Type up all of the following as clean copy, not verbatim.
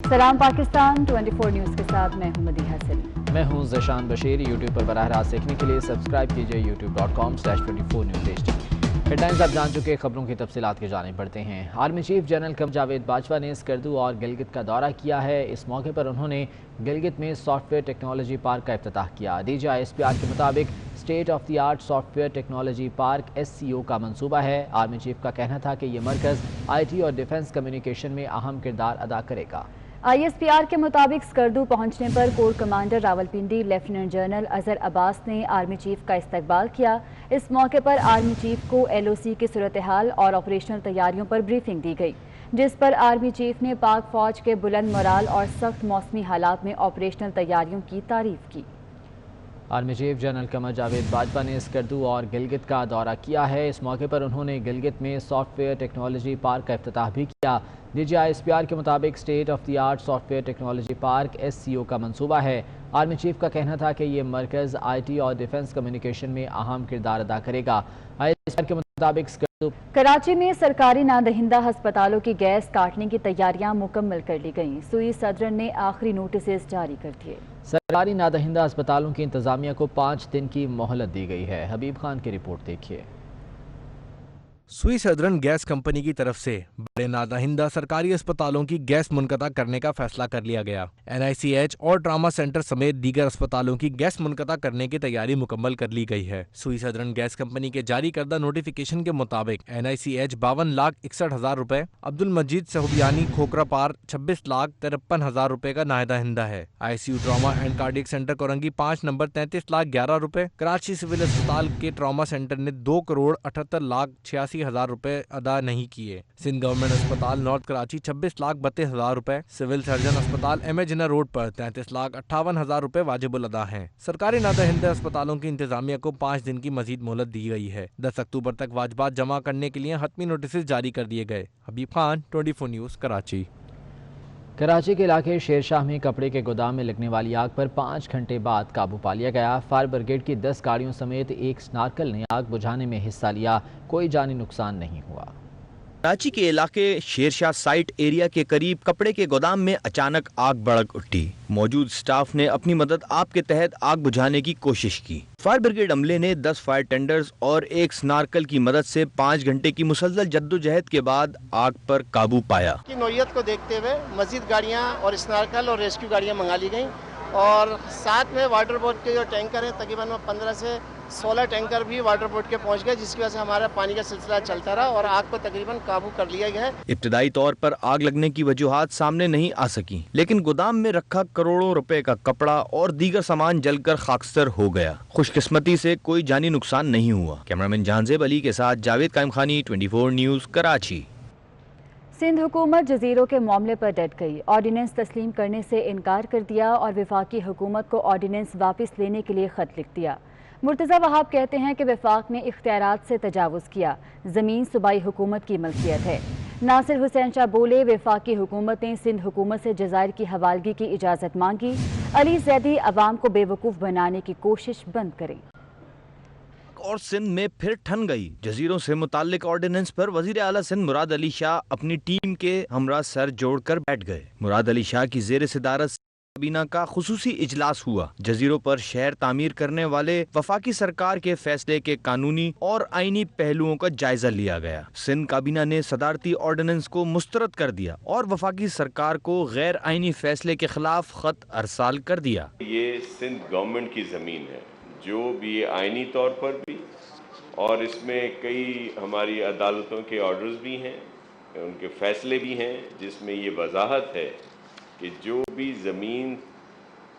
سلام پاکستان 24 نیوز کے ساتھ میں ہوں مدیحہ سلیم۔ میں ہوں ذیشان بشیر۔ یوٹیوب پر براہ راست دیکھنے کے لیے سبسکرائب کیجئے youtube.com/24 news HD۔ Head lines آپ جان چکے، خبروں کی تفصیلات کی جانب بڑھتے ہیں۔ Army chief general Qamar Javed Bajwa نے اسکردو اور گلگت کا دورہ کیا ہے۔ اس موقع پر انہوں نے گلگت میں سافٹ ویئر ٹیکنالوجی پارک کا افتتاح کیا۔ DGI-SPR کے مطابق state of the art soft where technology park SCO کا منصوبہ ہے۔ آرمی چیف کا کہنا تھا کہ یہ مرکز IT اور ڈیفنس کمیونیکیشن میں اہم کردار ادا کرے گا۔ ISPR کے مطابق اسکردو پہنچنے پر corps commander Rawalpindi lieutenant general Azhar Abbas نے آرمی چیف کا استقبال کیا۔ اس موقع پر آرمی چیف کو LOC کی صورتحال اور آپریشنل تیاریوں پر بریفنگ دی گئی، جس پر آرمی چیف نے پاک فوج کے بلند مورال اور سخت موسمی حالات میں آپریشنل تیاریوں کی تعریف کی۔ Army chief general Qamar Javed Bajwa نے اسکردو اور گلگت کا دورہ کیا ہے۔ اس موقع پر انہوں نے گلگت میں سافٹ ویئر ٹیکنالوجی پارک کا افتتاح بھی کیا۔ DGI-SPR کے مطابق state of the art soft where technology park SCO کا منصوبہ ہے۔ آرمی چیف کا کہنا تھا کہ یہ مرکز IT اور ڈیفنس کمیونیکیشن میں اہم کردار ادا کرے گا۔ ISPR کے مطابق کراچی میں سرکاری نادہندہ ہسپتالوں کی گیس کاٹنے کی تیاریاں مکمل کر لی گئیں۔ سوئی صدرن نے آخری نوٹسز جاری کر دیے۔ سرکاری نادہندہ ہسپتالوں کی انتظامیہ کو 5 دن کی مہلت دی گئی ہے۔ حبیب خان کی رپورٹ دیکھیے۔ سوئی صدرن گیس کمپنی کی طرف سے بڑے نادہندہ سرکاری اسپتالوں کی گیس منقطع کرنے کا فیصلہ کر لیا گیا۔ NICH اور ٹراما سینٹر سمیت دیگر اسپتالوں کی گیس منقطع کرنے کی تیاری مکمل کر لی گئی ہے۔ سوئی صدرن گیس کمپنی کے جاری کردہ نوٹیفیکیشن کے مطابق NICH 52,61,000 روپے، عبد المجید صحبیانی کھوکرا پار 26,53,000 روپے کا نادہندہ ہے۔ ICU trauma and cardiac centre Korangi 5 number 33,11,000 روپے۔ کراچی سول اسپتال کے ٹراما سینٹر نے 2,78,86,000 روپے ادا نہیں کیے۔ سندھ گورنمنٹ اسپتال نارتھ کراچی 26,32,000 روپے۔ سول سرجن اسپتال MA جناح روڈ پر 33,58,000 روپے واجب الادا ہیں۔ سرکاری نادہندہ اسپتالوں کی انتظامیہ کو 5 دن کی مزید مہلت دی گئی ہے۔ 10 اکتوبر تک واجبات جمع کرنے کے لیے حتمی نوٹسز جاری کر دیے گئے۔ حبیب خان 24 نیوز کراچی۔ کراچی کے علاقے شیر شاہ میں کپڑے کے گودام میں لگنے والی آگ پر 5 گھنٹے بعد قابو پا لیا گیا۔ فائر بریگیڈ کی 10 گاڑیوں سمیت ایک سنارکل نے آگ بجھانے میں حصہ لیا۔ کوئی جانی نقصان نہیں ہوا۔ کراچی کے علاقے شیر شاہ سائٹ ایریا کے قریب کپڑے کے گودام میں اچانک آگ بھڑک اٹھی۔ موجود سٹاف نے اپنی مدد آپ کے تحت آگ بجھانے کی کوشش کی۔ فائر بریگیڈ عملے نے 10 فائر ٹینڈرز اور ایک سنارکل کی مدد سے 5 گھنٹے کی مسلسل جدوجہد کے بعد آگ پر قابو پایا۔ کی نوعیت کو دیکھتے ہوئے مزید گاڑیاں اور سنارکل اور ریسکیو گاڑیاں منگا لی گئیں، اور ساتھ میں واٹر بورڈ کے جو ٹینکر ہیں تقریباً 15 سے 16 ٹینکر بھی واٹر بورڈ کے پہنچ گئے، جس کی وجہ سے ہمارا پانی کا سلسلہ چلتا رہا اور آگ کو تقریباً قابو کر لیا گیا ہے۔ ابتدائی طور پر آگ لگنے کی وجوہات سامنے نہیں آ سکیں، لیکن گودام میں رکھا کروڑوں روپے کا کپڑا اور دیگر سامان جل کر خاکستر ہو گیا۔ خوش قسمتی سے کوئی جانی نقصان نہیں ہوا۔ کیمرامین جہانزیب علی کے ساتھ جاوید قائم خانی 24 نیوز کراچی۔ سندھ حکومت جزیروں کے معاملے پر ڈٹ گئی، آرڈیننس تسلیم کرنے سے انکار کر دیا اور وفاقی حکومت کو آرڈیننس واپس لینے کے لیے خط لکھ دیا۔ مرتضی وہاب کہتے ہیں کہ وفاق نے اختیارات سے تجاوز کیا، زمین صوبائی حکومت کی ملکیت ہے۔ ناصر حسین شاہ بولے، وفاقی حکومت نے سندھ حکومت سے جزائر کی حوالگی کی اجازت مانگی۔ علی زیدی عوام کو بے وقوف بنانے کی کوشش بند کریں۔ اور سندھ میں پھر ٹھن گئی۔ جزیروں سے متعلق آرڈیننس پر وزیر اعلیٰ سندھ مراد علی شاہ اپنی ٹیم کے ہمراہ سر جوڑ کر بیٹھ گئے۔ مراد علی شاہ کی زیر صدارت کابینہ کا خصوصی اجلاس ہوا۔ جزیروں پر شہر تعمیر کرنے والے وفاقی سرکار کے فیصلے کے قانونی اور آئینی پہلوؤں کا جائزہ لیا گیا۔ سندھ کابینہ نے صدارتی آرڈیننس کو مسترد کر دیا اور وفاقی سرکار کو غیر آئینی فیصلے کے خلاف خط ارسال کر دیا۔ یہ سندھ گورنمنٹ کی زمین ہے، جو بھی آئینی طور پر بھی، اور اس میں کئی ہماری عدالتوں کے آرڈرز بھی ہیں، ان کے فیصلے بھی ہیں، جس میں یہ وضاحت ہے کہ جو بھی زمین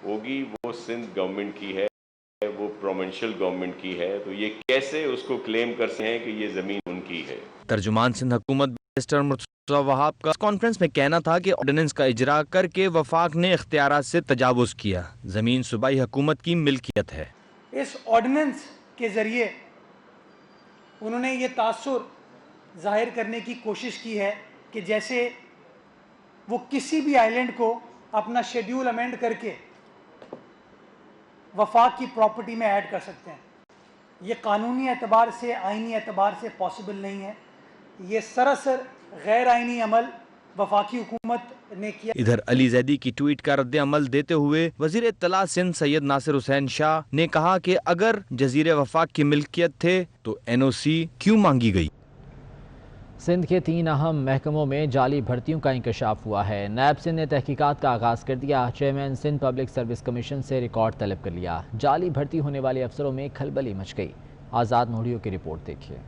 ہوگی وہ سندھ گورنمنٹ کی ہے، وہ پروونشل گورنمنٹ کی ہے، تو یہ کیسے اس کو کلیم کر سکتے ہیں کہ یہ زمین ان کی ہے۔ ترجمان سندھ حکومت بیرسٹر مرتضی وہاب کا کانفرنس میں کہنا تھا کہ آرڈیننس کا اجرا کر کے وفاق نے اختیارات سے تجاوز کیا۔ زمین صوبائی حکومت کی ملکیت ہے۔ اس آرڈیننس کے ذریعے انہوں نے یہ تاثر ظاہر کرنے کی کوشش کی ہے کہ جیسے وہ کسی بھی آئیلینڈ کو اپنا شیڈیول امینڈ کر کے وفاق کی پراپرٹی میں ایڈ کر سکتے ہیں۔ یہ قانونی اعتبار سے، آئینی اعتبار سے پاسبل نہیں ہے۔ یہ سراسر غیر آئینی عمل वफाकी हुकूमत ने किया। इधर अली जैदी की ट्वीट का रद्द अमल देते हुए वजीर इत्तला सिंध सैयद नासिर हुसैन शाह ने कहा कि अगर जजीरे वफाक की मिल्कियत थे तो NOC क्यों मांगी गई। सिंध के 3 अहम महकमों में जाली भर्तियों का इंकशाफ हुआ है। नैब सिंध ने तहकीकात का आगाज़ कर दिया। Chairman Sindh public service commission से रिकॉर्ड तलब कर लिया। जाली भर्ती होने वाले अफसरों में खलबली मच गई। आज़ाद नूरियों की रिपोर्ट देखिए।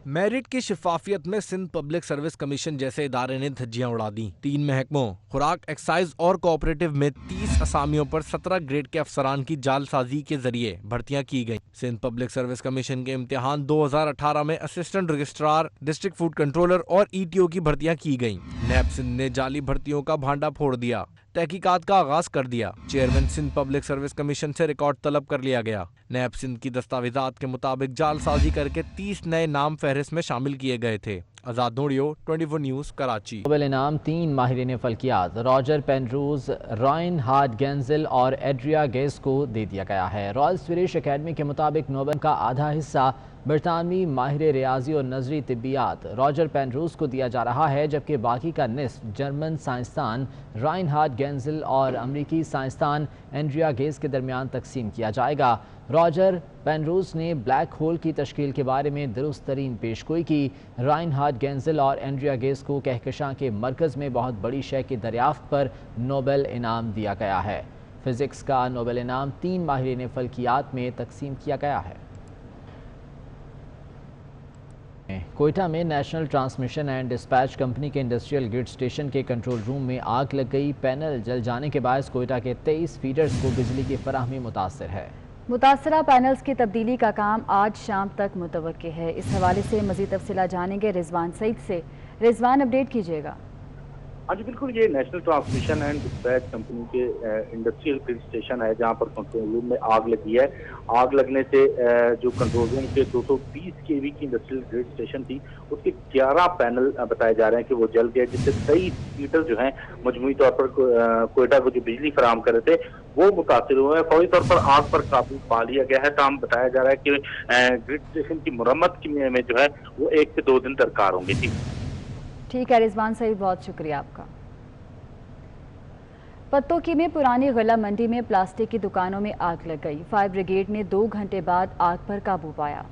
मेरिट की शिफाफियत में सिंध पब्लिक सर्विस कमीशन जैसे इदारे ने धज्जियां उड़ा दी। 3 महकमों खुराक, एक्साइज और कोऑपरेटिव में 30 असामियों पर 17 ग्रेड के अफसरान की जालसाजी के जरिए भर्तियां की गईं। सिंध पब्लिक सर्विस कमीशन के इम्तिहान 2018 में assistant registrar, district food controller और ETO की भर्तियां की गईं। नैब सिंध ने जाली भर्तियों का भांडा फोड़ दिया, तहकीकात का आगाज कर दिया। Chairman Sindh public service commission से रिकॉर्ड तलब कर लिया गया। नैब सिंध की दस्तावेजात के मुताबिक जालसाजी करके 30 नए नाम फहरिस्त में शामिल किए गए थे। आजाद नूरियो, 24 न्यूज़, कराची। नोबेल इनाम 3 माहिरीन फल्कियात रॉजर पेनरोज, राइन हार्ड गेंजिल और एड्रिया गेस को दे दिया गया है। रॉयल स्वीडिश अकेडमी के मुताबिक नोबेल का आधा हिस्सा बरतानवी माहिर रियाजी और नजरी तिब्बियात रॉजर पेनरोज को दिया जा रहा है, जबकि बाकी का निस्फ जर्मन साइंसदान राइन हार्ड गेंजिल और अमरीकी साइंसदान एंड्रिया गेस के दरमियान तकसीम किया जाएगा। रॉजर पेनरोज ने ब्लैक होल की तश्कील के बारे में दुरुस्त तरीन पेशगोई की। राइन हार्ड गेंजिल और एंड्रिया गेस को कहकशां के मरकज़ में बहुत बड़ी शय की दरियाफ्त पर नोबेल इनाम दिया गया है। फिजिक्स का नोबेल इनाम 3 माहिरीन फल्कियात में तकसीम किया गया है। कोयटा में national transmission and dispatch company के इंडस्ट्रियल ग्रिड स्टेशन के कंट्रोल रूम में आग लग गई। पैनल जल जाने के बायस कोयटा के 23 फीडर्स को बिजली की फराहमी मुतासर है। मुतासरा पैनल्स की तब्दीली का काम आज शाम तक मुतवक्के है। इस हवाले से मज़ीद तफसीलात जानेंगे रिजवान सईद से। रिजवान, अपडेट कीजिएगा। हाँ जी बिल्कुल, ये national transmission and dispatch company के इंडस्ट्रियल ग्रिड स्टेशन है जहाँ पर कंट्रोल रूम में आग लगी है। आग लगने से जो कंट्रोल रूम के 220 kV की इंडस्ट्रियल ग्रिड स्टेशन थी उसके 11 पैनल बताए जा रहे हैं कि वो जल गए, जिससे 23 फीडर जो हैं मजमूई तौर पर कोयटा को जो बिजली फराहम कर रहे थे वो मुतासिर हुए हैं। फौरी तौर पर आग पर काबू पा लिया गया है। ताहम बताया जा रहा है कि ग्रिड स्टेशन की मुरम्मत में जो है वो 1 से 2 दिन दरकार होंगे। ठीक है रिजवान सईद, बहुत शुक्रिया आपका। पत्तोकी में पुरानी गला मंडी में प्लास्टिक की दुकानों में आग लग गई। फायर ब्रिगेड ने 2 घंटे बाद आग पर काबू पाया।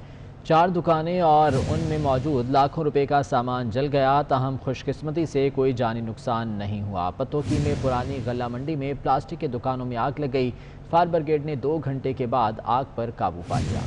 4 दुकानें और उनमें मौजूद लाखों रुपए का सामान जल गया। ताहम खुशकिस्मती से कोई जानी नुकसान नहीं हुआ। पत्तोकी में पुरानी गला मंडी में प्लास्टिक की दुकानों में आग लग गई। फायर ब्रिगेड ने 2 घंटे के बाद आग पर काबू पा लिया।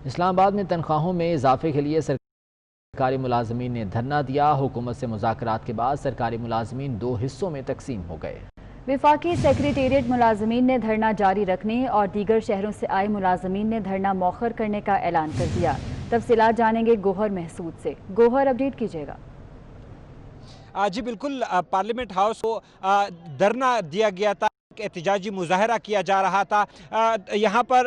इस्लामाबाद में तनख्वाहों में इजाफे के लिए सरकारी मुलाजमीन ने धरना दिया। हुकूमत से मुज़ाकरात के बाद सरकारी मुलाजमीन 2 हिस्सों में तकसीम हो गए। विफाकी सेक्रेटेरिएट मुलाजमीन ने धरना जारी रखने और दीगर शहरों से आए मुलाजमीन ने धरना मौखर करने का ऐलान कर दिया। तफसीलात जानेंगे गोहर महसूद से। गोहर, अपडेट कीजिएगा। जी बिल्कुल, पार्लियामेंट हाउस को धरना दिया गया था, एहतजाजी मुजाहरा किया जा रहा था। यहाँ पर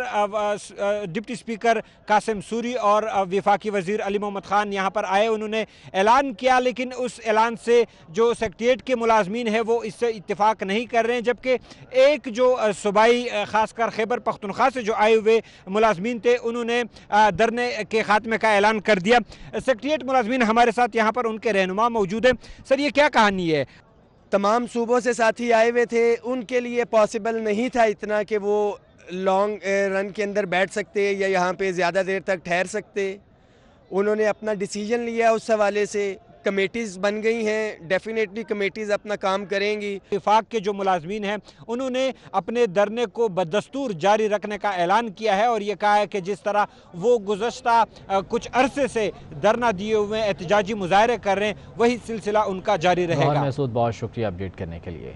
डिप्टी स्पीकर कासिम सूरी और विफाकी वजीर अली मोहम्मद खान यहाँ पर आए। उन्होंने ऐलान किया, लेकिन उस ऐलान से जो सेक्रेटेरिएट के मुलाजमीन हैं वो इससे इत्तेफाक नहीं कर रहे हैं, जबकि एक जो सूबाई खासकर खैबर पख्तूनख्वा से जो आए हुए मुलाजमीन थे उन्होंने धरने के खात्मे का ऐलान कर दिया। सेक्रेटेरिएट मुलाजमीन हमारे साथ यहाँ पर उनके रहनुमा मौजूद हैं। सर, ये क्या कहानी है? तमाम सूबों से साथी आए हुए थे, उनके लिए पॉसिबल नहीं था इतना कि वो लॉन्ग रन के अंदर बैठ सकते या यहाँ पे ज़्यादा देर तक ठहर सकते। उन्होंने अपना डिसीजन लिया, उस हवाले से कमेटीज़ बन गई हैं। डेफिनेटली कमेटीज़ अपना काम करेंगी। विफाक के जो मुलाजमीन हैं उन्होंने अपने धरने को बदस्तूर जारी रखने का ऐलान किया है और ये कहा है कि जिस तरह वो गुज़श्ता कुछ अरसे से धरना दिए हुए एहतजाजी मुजाहरे कर रहे हैं वही सिलसिला उनका जारी रहेगा। महसूद, बहुत शुक्रिया अपडेट करने के लिए।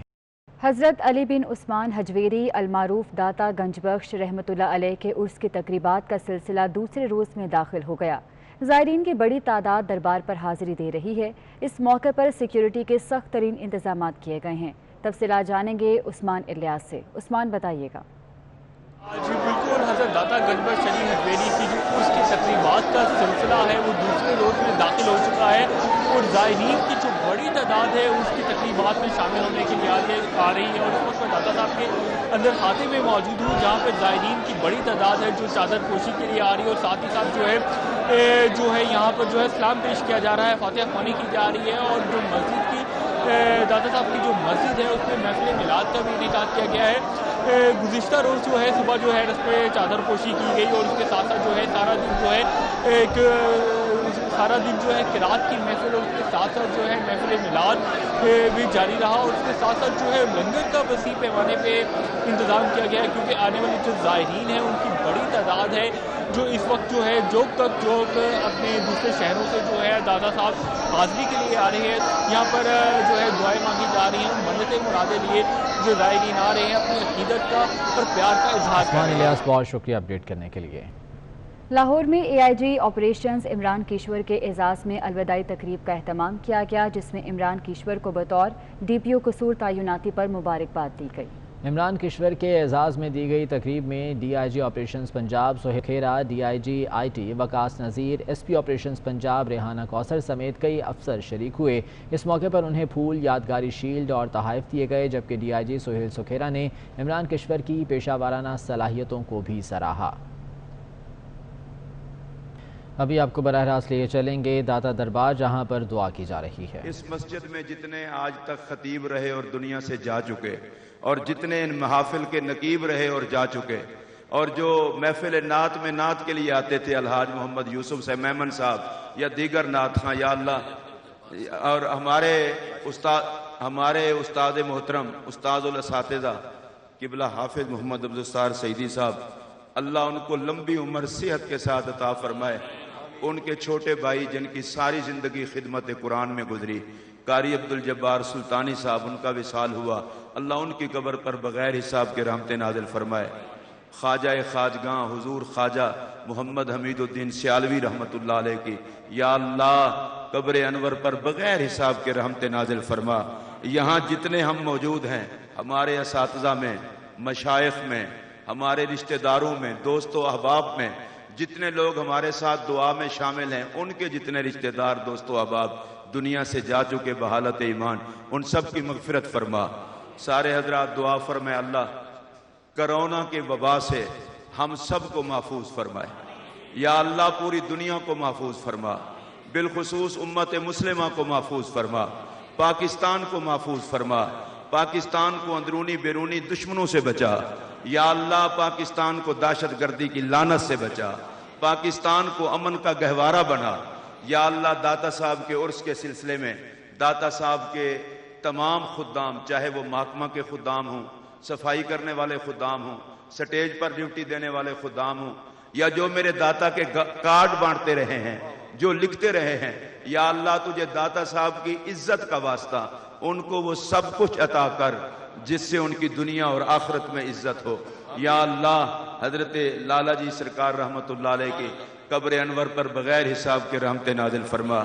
हज़रत अली बिन उस्मान हजवेरी अलमारूफ दाता गंजबख्श रहमतुल्लाह अलैह के उर्स की तकरीबात का सिलसिला दूसरे रोज़ में दाखिल हो गया। ज़ायरीन की बड़ी तादाद दरबार पर हाजिरी दे रही है। इस मौके पर सिक्योरिटी के सख्त तरीन इंतजाम किए गए हैं। तफसीलात जानेंगे उस्मान इलियास से। उस्मान, बताइएगा। जी बिल्कुल, हज़रत दाता गंजबख्श अली हजवेरी की जो उसकी तकरीबात का सिलसिला है वो दूसरे रोज़ में दाखिल हो चुका है और ज़ायरीन की जो बड़ी तादाद है उसकी तकरीबात में शामिल होने के लिए आ रही है। और इस वक्त मैं दाता साहब के अंदर खाते में मौजूद हूँ जहाँ पर ज़ायरीन की बड़ी तादाद है जो चादर पोशी के लिए आ रही है और साथ ही साथ जो है जो है यहाँ पर जो है सलाम पेश किया जा रहा है, फातिहा ख्वानी की जा रही है और जो मस्जिद की दाता साहब की जो मस्जिद है उसमें महफिल मिलाद का भी इनेकाद किया गया है। गुज़िश्ता रोज़ जो है सुबह जो है रस पे चादर पोशी की गई और उसके साथ साथ जो है सारा दिन जो है किरात की महफिल और उसके साथ साथ जो है महफिल मिलाद भी जारी रहा और उसके साथ साथ जो है लंगर का वसी पैमाने पे इंतज़ाम किया गया है, क्योंकि आने वाले जो ज़ायरीन हैं उनकी बड़ी तादाद है जो इस वक्त जो है जोक अपने दूसरे शहरों से जो है दादा साहब हाज़िरी के लिए आ रहे हैं। यहाँ पर जो है दुआएं मांगी जा रही हैं, मन्नतें मुरादे लिए जो ज़ायरीन आ रहे हैं अपनी अकीदत का और प्यार का इजहार कर रहे हैं। बहुत शुक्रिया अपडेट करने के लिए। लाहौर में AIG ऑपरेशंस इमरान कीश्वर के एजाज़ में अलविदाई तकरीब का एहतमाम किया गया, जिसमें इमरान कीश्वर को बतौर DPO कसूर तैनाती पर मुबारकबाद दी गई। इमरान कीश्वर के एजाज़ में दी गई तकरीब में DIG operations Punjab Sohail Khera, DIG IT Waqas Nazir, SP operations Punjab Rehana Kausar समेत कई अफसर शरीक हुए। इस मौके पर उन्हें फूल, यादगारी शील्ड और तोहफ़े दिए गए, जबकि DIG सोहेल सुखेरा ने इमरान कीश्वर की पेशा वाराना सलाहियतों को भी सराहा। अभी आपको बराह रास्त लिए चलेंगे दाता दरबार, जहां पर दुआ की जा रही है। इस मस्जिद में जितने आज तक खतीब रहे और दुनिया से जा चुके, और जितने इन महाफिल के नकीब रहे और जा चुके, और जो महफिल नात में नात के लिए आते थे, अलहाज मोहम्मद यूसुफ से मेमन साहब या दीगर नात खां, या अल्लाह, और हमारे उस्ताद मोहतरम उस्ताद असातिज़ा किबला हाफिज मोहम्मद अब्दुस्तार सईदी साहब, अल्लाह उनको लंबी उम्र सेहत के साथ अता फरमाए। उनके छोटे भाई जिनकी सारी जिंदगी खिदमत कुरान में गुजरी, कारी अब्दुल जब्बार सुल्तानी साहब, उनका विसाल हुआ, अल्लाह उनकी कब्र पर बगैर हिसाब के रहमतें नाज़िल फरमाए। ख्वाजा खाजगां हुजूर ख्वाजा मोहम्मद हमीदुद्दीन सियालवी रहमतुल्लाह अलैह की, या अल्लाह कब्र अनवर पर बगैर हिसाब के रहमतें नाज़िल फरमा। यहाँ जितने हम मौजूद हैं, हमारे असातिज़ा में, मशाइख में, हमारे रिश्तेदारों में, दोस्तों अहबाब में, जितने लोग हमारे साथ दुआ में शामिल हैं, उनके जितने रिश्तेदार, दोस्तों अहबाब दुनिया से जा चुके बहालत ईमान, उन सब की मगफिरत फरमा। सारे हजरात दुआ फरमाए, अल्लाह कोरोना के वबा से हम सब को महफूज फरमाए। या अल्लाह पूरी दुनिया को महफूज फरमा, बिलखुसूस उम्मत मुस्लिमा को महफूज फरमा, पाकिस्तान को महफूज फरमा, पाकिस्तान को अंदरूनी बैरूनी दुश्मनों से बचा। या अल्लाह पाकिस्तान को दहशत गर्दी की लानत से बचा, पाकिस्तान को अमन का गहवारा बना। या अल्लाह दाता साहब के उर्स के सिलसिले में दाता साहब के तमाम खुद्दाम, चाहे वो महकमा के खुद्दाम हों, सफाई करने वाले खुद्दाम हों, स्टेज पर ड्यूटी देने वाले खुद्दाम हों, या जो मेरे दाता के कार्ड बांटते रहे हैं, जो लिखते रहे हैं, या अल्लाह तुझे दाता साहब की इज्जत का वास्ता उनको वो सब कुछ अता कर जिससे उनकी दुनिया और आखिरत में इज्जत हो। या अल्लाह हजरत लाला जी सरकार रहमतुल्लाह अलैह की कब्र अनवर पर बगैर हिसाब के रहमत नाजिल फरमा।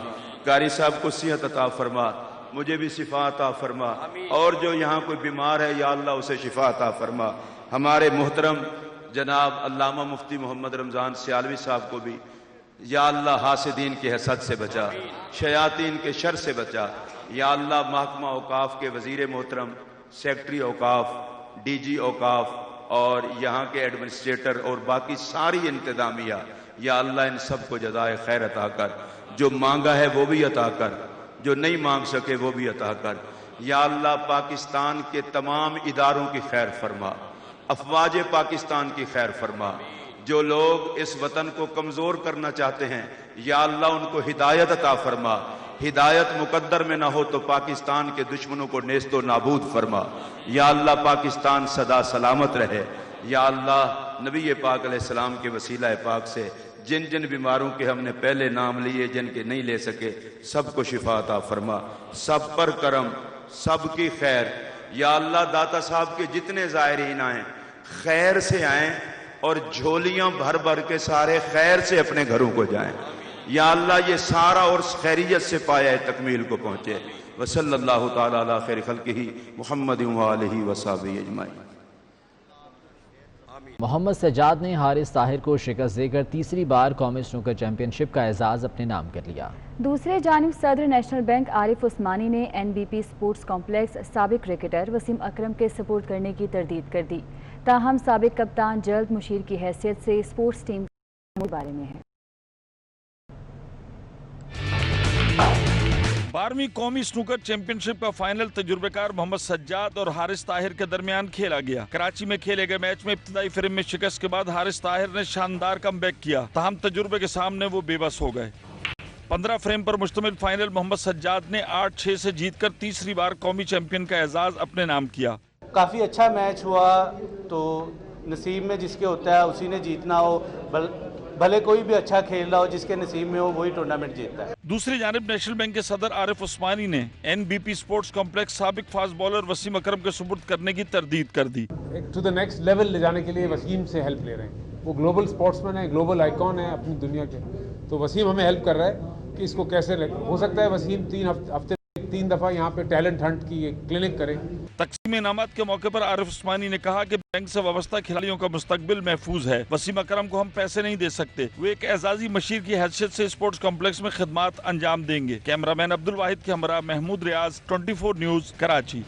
कारी साहब को सेहत अता फरमा, मुझे भी शिफा अता फरमा, और जो यहाँ कोई बीमार है या अल्लाह उसे शिफा अता फरमा। हमारे मोहतरम जनाब अल्लामा मुफ्ती मोहम्मद रमज़ान सियालवी साहब को भी या अल्लाह हासिदीन के हसद से बचा, शयातीन के शर से बचा। या अल्लाह महकमा औकाफ के वजीर मोहतरम, सेक्रेटरी औकाफ, DG औकाफ और यहाँ के एडमिनिस्ट्रेटर और बाकी सारी इंतजामिया, या अल्लाह इन सब को जज़ाए खैर अता कर। जो मांगा है वो भी अता कर, जो नहीं मांग सके वो भी अता कर। या अल्लाह पाकिस्तान के तमाम इदारों की खैर फरमा, अफवाज पाकिस्तान की खैर फरमा। जो लोग इस वतन को कमज़ोर करना चाहते हैं, या अल्लाह उनको हिदायत अता फरमा। हिदायत मुकद्दर में ना हो तो पाकिस्तान के दुश्मनों को नेस्तो नाबूद फरमा। या अल्लाह पाकिस्तान सदा सलामत रहे। या अल्लाह नबी पाक अलैहिस्सलाम के वसीला पाक से जिन जिन बीमारों के हमने पहले नाम लिए, जिनके नहीं ले सके, सबको शिफा अता फरमा। सब पर करम, सब की खैर। या अल्लाह दाता साहब के जितने ज़ायरीन आए खैर से आए और झोलियां भर भर के सारे खैर से अपने घरों को जाएं। या अल्लाह ये सारा और खैरियत से पाया तकमील को पहुंचे। वसल्लल्लाहु ताला अला खैर खल्किही मुहम्मद व आलिहि व सहबिही अजमाइन। मोहम्मद सज्जाद ने हारिस ताहिर को शिकस्त देकर तीसरी बार कौमी स्नूकर चैंपियनशिप का एजाज अपने नाम कर लिया। दूसरे जानिब सदर नेशनल बैंक आरिफ उस्मानी ने NBP स्पोर्ट्स कॉम्प्लेक्स साबिक क्रिकेटर वसीम अकरम के सपोर्ट करने की तरदीद कर दी। ताहम साबिक कप्तान जल्द मुशीर की हैसियत से स्पोर्ट्स टीम के बारे में है। 12वीं कौमी स्नूकर चैंपियनशिप का फाइनल तजुर्बेकार मोहम्मद सज्जाद और हारिस ताहिर के दरमियान खेला गया। कराची में खेले गए मैच में इब्तिदाई फ्रेम में शिकस्त के बाद हारिस ताहिर ने शानदार कमबैक किया, ताहम तजुर्बे के सामने वो बेबस हो गए। 15 फ्रेम पर मुश्तमिल फाइनल मोहम्मद सज्जाद ने 8-6 से जीतकर तीसरी बार कौमी चैंपियन का एजाज अपने नाम किया। काफ़ी अच्छा मैच हुआ, तो नसीब में जिसके होता है उसी ने जीतना हो, भले कोई भी अच्छा खेल रहा हो, जिसके नसीब में हो वही टूर्नामेंट जीतता है। दूसरी जानिब नेशनल बैंक के सदर आरिफ उस्मानी ने NBP स्पोर्ट्स कॉम्प्लेक्स साबिक फास्ट बॉलर वसीम अकरम के सुपुर्द करने की तरदीद कर दी। टू द नेक्स्ट लेवल ले जाने के लिए वसीम से हेल्प ले रहे हैं। वो ग्लोबल स्पोर्ट्समैन है, ग्लोबल आइकॉन है अपनी दुनिया के, तो वसीम हमें हेल्प कर रहा है कि इसको कैसे हो सकता है वसीम 3 दफा यहाँ पे टैलेंट हंट की एक क्लिनिक करे। तकसीम इनामात के मौके पर आरिफ उस्मानी ने कहा कि बैंक से वाबस्ता खिलाड़ियों का मुस्तकबिल महफूज है। वसीम अकरम को हम पैसे नहीं दे सकते, वो एक एजाजी मशीर की हैसियत से स्पोर्ट्स कॉम्प्लेक्स में खिदमात अंजाम देंगे। कैमरामैन अब्दुल वाहिद के हमरा महमूद रियाज, 24 न्यूज, कराची।